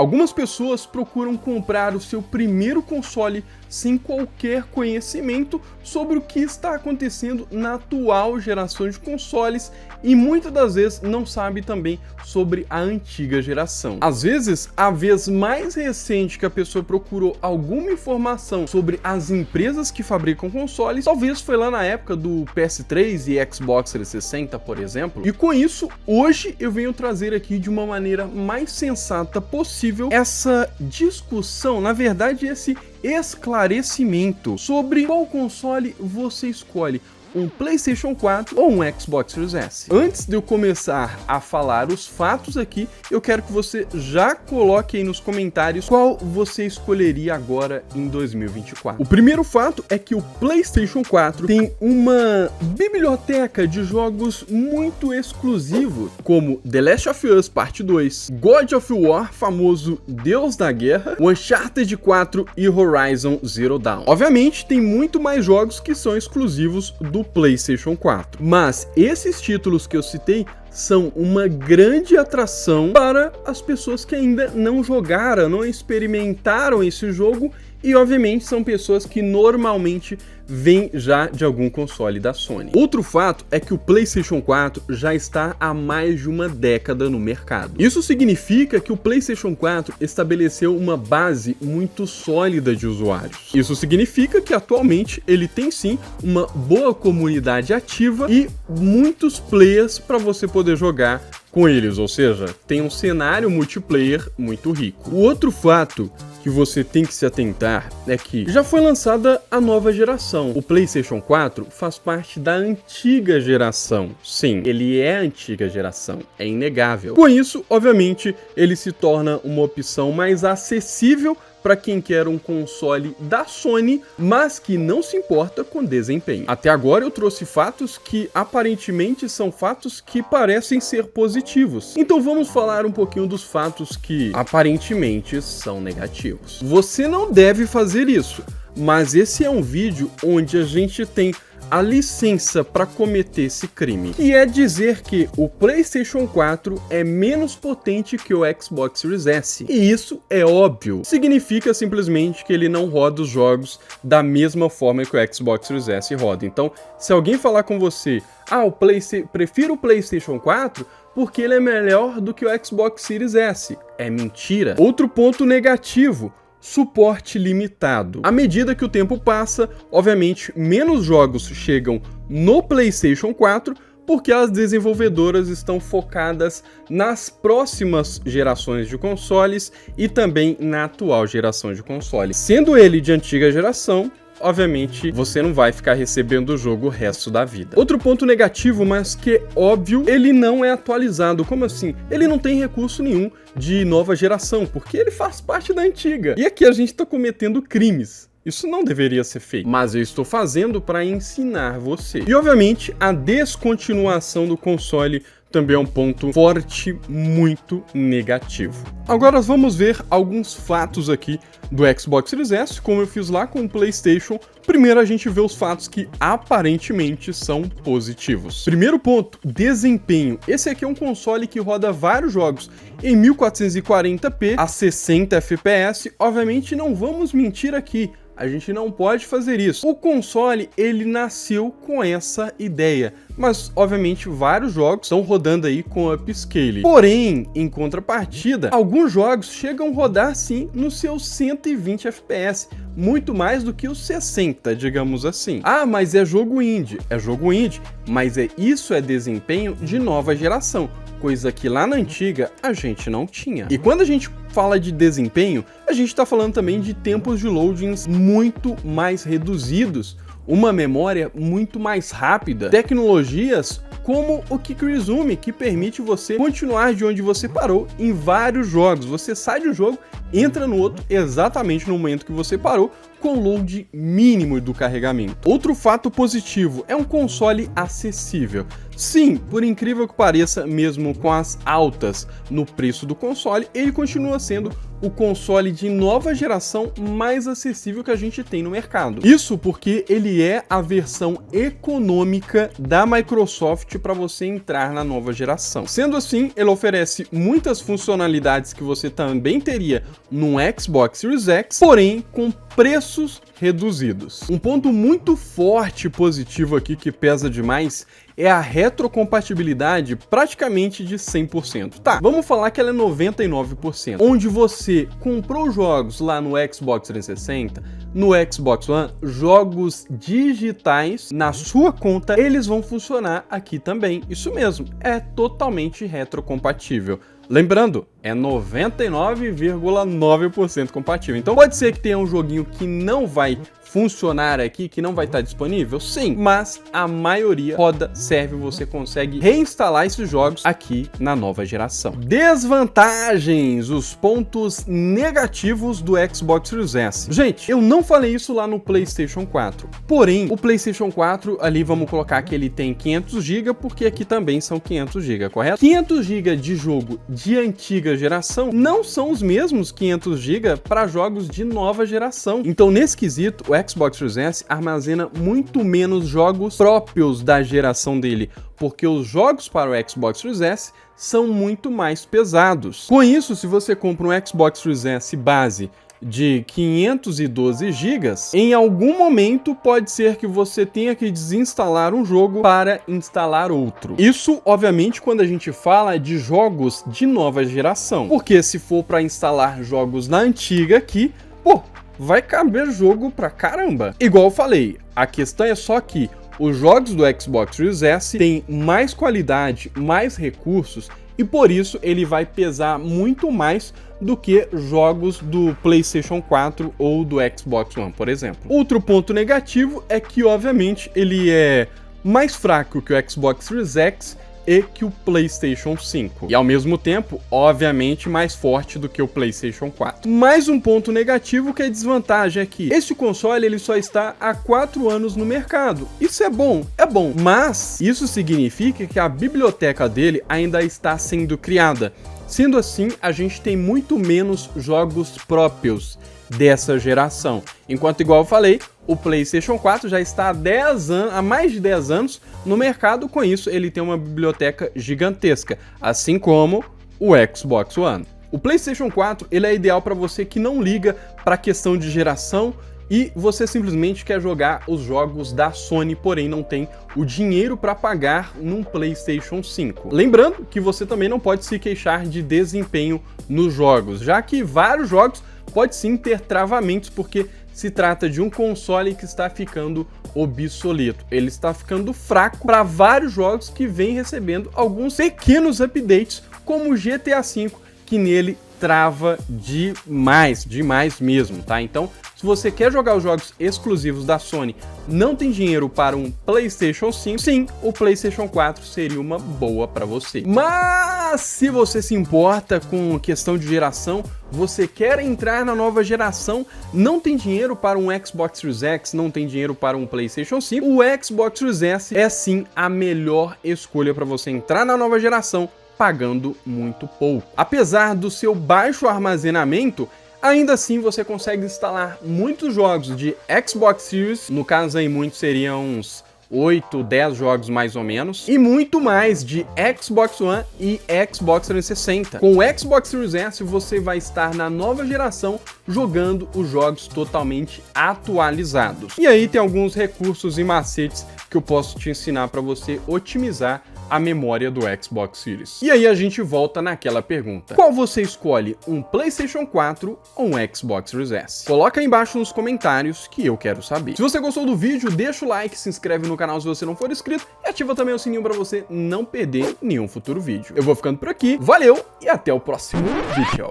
Algumas pessoas procuram comprar o seu primeiro console sem qualquer conhecimento sobre o que está acontecendo na atual geração de consoles e muitas das vezes não sabe também sobre a antiga geração. Às vezes, a vez mais recente que a pessoa procurou alguma informação sobre as empresas que fabricam consoles, talvez foi lá na época do PS3 e Xbox 360, por exemplo. E com isso, hoje eu venho trazer aqui de uma maneira mais sensata possível essa discussão, na verdade esse esclarecimento sobre qual console você escolhe, um PlayStation 4 ou um Xbox Series S. Antes de eu começar a falar os fatos aqui, eu quero que você já coloque aí nos comentários qual você escolheria agora em 2024. O primeiro fato é que o PlayStation 4 tem uma biblioteca de jogos muito exclusivos, como The Last of Us Parte 2, God of War, famoso Deus da Guerra, Uncharted 4 e Horizon Zero Dawn. Obviamente, tem muito mais jogos que são exclusivos do PlayStation 4, mas esses títulos que eu citei são uma grande atração para as pessoas que ainda não jogaram, não experimentaram esse jogo e obviamente são pessoas que normalmente vêm já de algum console da Sony. Outro fato é que o PlayStation 4 já está há mais de uma década no mercado. Isso significa que o PlayStation 4 estabeleceu uma base muito sólida de usuários. Isso significa que atualmente ele tem sim uma boa comunidade ativa e muitos players para você poder jogar com eles, ou seja, tem um cenário multiplayer muito rico. O outro fato que você tem que se atentar é que já foi lançada a nova geração. O PlayStation 4 faz parte da antiga geração. Sim, ele é a antiga geração, é inegável. Com isso, obviamente, ele se torna uma opção mais acessível para quem quer um console da Sony, mas que não se importa com desempenho. Até agora eu trouxe fatos que aparentemente são fatos que parecem ser positivos. Então vamos falar um pouquinho dos fatos que aparentemente são negativos. Você não deve fazer isso, mas esse é um vídeo onde a gente tem a licença para cometer esse crime, que é dizer que o PlayStation 4 é menos potente que o Xbox Series S. E isso é óbvio. Significa simplesmente que ele não roda os jogos da mesma forma que o Xbox Series S roda. Então, se alguém falar com você, prefiro o PlayStation 4 porque ele é melhor do que o Xbox Series S, é mentira. Outro ponto negativo: suporte limitado. À medida que o tempo passa, obviamente, menos jogos chegam no PlayStation 4 porque as desenvolvedoras estão focadas nas próximas gerações de consoles e também na atual geração de consoles. Sendo ele de antiga geração, obviamente, você não vai ficar recebendo o jogo o resto da vida. Outro ponto negativo, mas que é óbvio, ele não é atualizado. Como assim? Ele não tem recurso nenhum de nova geração, porque ele faz parte da antiga. E aqui a gente está cometendo crimes. Isso não deveria ser feito, mas eu estou fazendo para ensinar você. E obviamente, a descontinuação do console também é um ponto forte, muito negativo. Agora vamos ver alguns fatos aqui do Xbox Series S, como eu fiz lá com o PlayStation. Primeiro a gente vê os fatos que aparentemente são positivos. Primeiro ponto, desempenho. Esse aqui é um console que roda vários jogos em 1440p a 60 FPS. Obviamente não vamos mentir aqui, a gente não pode fazer isso. O console, ele nasceu com essa ideia, mas obviamente vários jogos estão rodando aí com upscaling. Porém, em contrapartida, alguns jogos chegam a rodar sim nos seus 120 FPS, muito mais do que os 60, digamos assim. Ah, mas é jogo indie. É jogo indie, mas isso é desempenho de nova geração, coisa que lá na antiga a gente não tinha. E quando a gente fala de desempenho, a gente está falando também de tempos de loadings muito mais reduzidos, uma memória muito mais rápida, tecnologias como o Quick Resume, que permite você continuar de onde você parou em vários jogos. Você sai de um jogo, entra no outro exatamente no momento que você parou, com load mínimo do carregamento. Outro fato positivo é um console acessível. Sim, por incrível que pareça, mesmo com as altas no preço do console, ele continua sendo o console de nova geração mais acessível que a gente tem no mercado. Isso porque ele é a versão econômica da Microsoft para você entrar na nova geração. Sendo assim, ele oferece muitas funcionalidades que você também teria no Xbox Series X, porém com preços reduzidos. Um ponto muito forte e positivo aqui que pesa demais é a retrocompatibilidade praticamente de 100%. Tá, vamos falar que ela é 99%. Onde você comprou jogos lá no Xbox 360, no Xbox One, jogos digitais na sua conta, eles vão funcionar aqui também. Isso mesmo, é totalmente retrocompatível. Lembrando, é 99,9% compatível. Então pode ser que tenha um joguinho que não vai funcionar aqui, que não vai estar disponível? Sim, mas a maioria roda, serve, você consegue reinstalar esses jogos aqui na nova geração. Desvantagens, os pontos negativos do Xbox Series S. Gente, eu não falei isso lá no PlayStation 4, porém, o PlayStation 4, ali vamos colocar que ele tem 500 GB, porque aqui também são 500 GB, correto? 500 GB de jogo de antiga geração não são os mesmos 500 GB para jogos de nova geração. Então, nesse quesito, o Xbox Series S armazena muito menos jogos próprios da geração dele, porque os jogos para o Xbox Series S são muito mais pesados. Com isso, se você compra um Xbox Series S base de 512 GB, em algum momento pode ser que você tenha que desinstalar um jogo para instalar outro. Isso, obviamente, quando a gente fala de jogos de nova geração, porque se for para instalar jogos na antiga aqui, pô, vai caber jogo pra caramba. Igual eu falei, a questão é só que os jogos do Xbox Series S têm mais qualidade, mais recursos, e por isso ele vai pesar muito mais do que jogos do PlayStation 4 ou do Xbox One, por exemplo. Outro ponto negativo é que, obviamente, ele é mais fraco que o Xbox Series X e que o PlayStation 5. E ao mesmo tempo, obviamente, mais forte do que o PlayStation 4. Mais um ponto negativo que é desvantagem é que este console ele só está há 4 anos no mercado. Isso é bom, mas isso significa que a biblioteca dele ainda está sendo criada. Sendo assim, a gente tem muito menos jogos próprios dessa geração. Enquanto, igual eu falei, o PlayStation 4 já está há mais de 10 anos no mercado. Com isso, ele tem uma biblioteca gigantesca, assim como o Xbox One. O PlayStation 4 ele é ideal para você que não liga para a questão de geração e você simplesmente quer jogar os jogos da Sony, porém não tem o dinheiro para pagar num PlayStation 5. Lembrando que você também não pode se queixar de desempenho nos jogos, já que vários jogos pode sim ter travamentos, porque se trata de um console que está ficando obsoleto. Ele está ficando fraco para vários jogos que vêm recebendo alguns pequenos updates, como o GTA V, que nele trava demais mesmo, tá? Então, se você quer jogar os jogos exclusivos da Sony, não tem dinheiro para um PlayStation 5, sim, o PlayStation 4 seria uma boa para você. Mas se você se importa com questão de geração, você quer entrar na nova geração, não tem dinheiro para um Xbox Series X, não tem dinheiro para um PlayStation 5, o Xbox Series S é sim a melhor escolha para você entrar na nova geração, pagando muito pouco. Apesar do seu baixo armazenamento, ainda assim você consegue instalar muitos jogos de Xbox Series, no caso aí muitos seriam uns 8, 10 jogos mais ou menos, e muito mais de Xbox One e Xbox 360. Com o Xbox Series S você vai estar na nova geração jogando os jogos totalmente atualizados. E aí tem alguns recursos e macetes que eu posso te ensinar para você otimizar a memória do Xbox Series. E aí a gente volta naquela pergunta: qual você escolhe, um PlayStation 4 ou um Xbox Series S? Coloca aí embaixo nos comentários que eu quero saber. Se você gostou do vídeo, deixa o like, se inscreve no canal se você não for inscrito e ativa também o sininho para você não perder nenhum futuro vídeo. Eu vou ficando por aqui, valeu e até o próximo vídeo.